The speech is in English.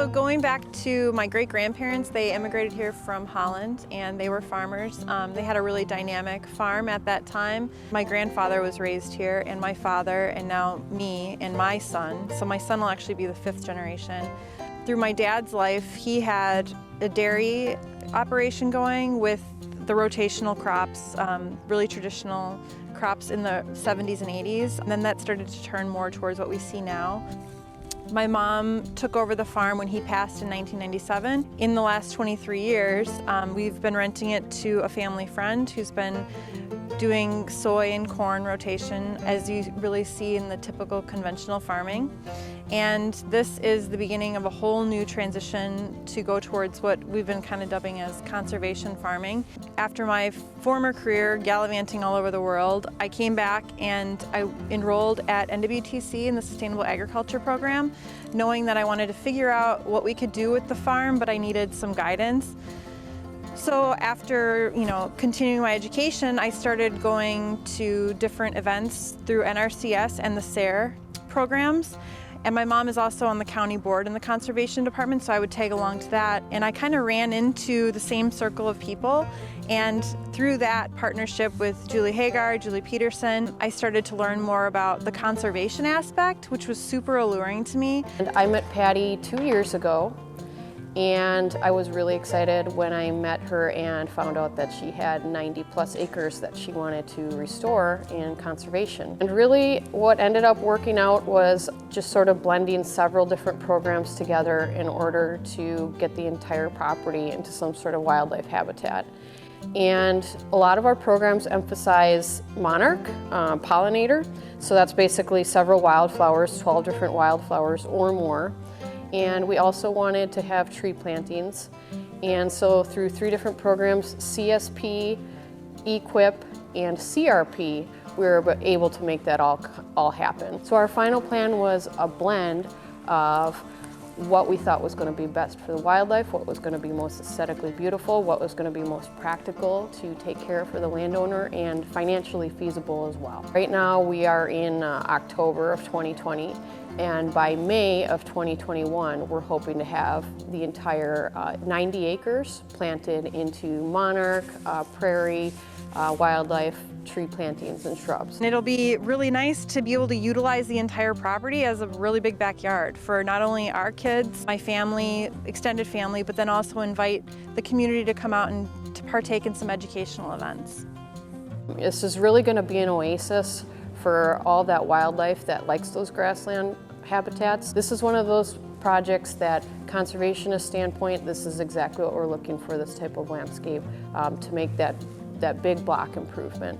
So going back to my great-grandparents, they immigrated here from Holland and they were farmers. They had a really dynamic farm at that time. My grandfather was raised here and my father and now me and my son. So my son will actually be the 5th generation. Through my dad's life, he had a dairy operation going with the rotational crops, really traditional crops in the 70s and 80s. And then that started to turn more towards what we see now. My mom took over the farm when he passed in 1997. In the last 23 years, we've been renting it to a family friend who's been doing soy and corn rotation, as you really see in the typical conventional farming. And this is the beginning of a whole new transition to go towards what we've been kind of dubbing as conservation farming. After my former career gallivanting all over the world, I came back and I enrolled at NWTC in the Sustainable Agriculture program, knowing that I wanted to figure out what we could do with the farm, but I needed some guidance. So after, continuing my education, I started going to different events through NRCS and the SARE programs. And my mom is also on the county board in the conservation department, so I would tag along to that. And I kind of ran into the same circle of people. And through that partnership with Julie Hagar, Julie Peterson, I started to learn more about the conservation aspect, which was super alluring to me. And I met Patti 2 years ago. And I was really excited when I met her and found out that she had 90+ acres that she wanted to restore in conservation. And really what ended up working out was just sort of blending several different programs together in order to get the entire property into some sort of wildlife habitat. And a lot of our programs emphasize monarch, pollinator. So that's basically several wildflowers, 12 different wildflowers or more. And we also wanted to have tree plantings. And so through 3 different programs, CSP, EQIP, and CRP, we were able to make that all happen. So our final plan was a blend of what we thought was going to be best for the wildlife, what was going to be most aesthetically beautiful, what was going to be most practical to take care of for the landowner, and financially feasible as well. Right now we are in October of 2020, and by May of 2021 we're hoping to have the entire 90 acres planted into monarch, prairie, wildlife, tree plantings and shrubs. And it'll be really nice to be able to utilize the entire property as a really big backyard for not only our kids, my family, extended family, but then also invite the community to come out and to partake in some educational events. This is really going to be an oasis for all that wildlife that likes those grassland habitats. This is one of those projects that, conservationist standpoint, this is exactly what we're looking for, this type of landscape, to make that big block improvement.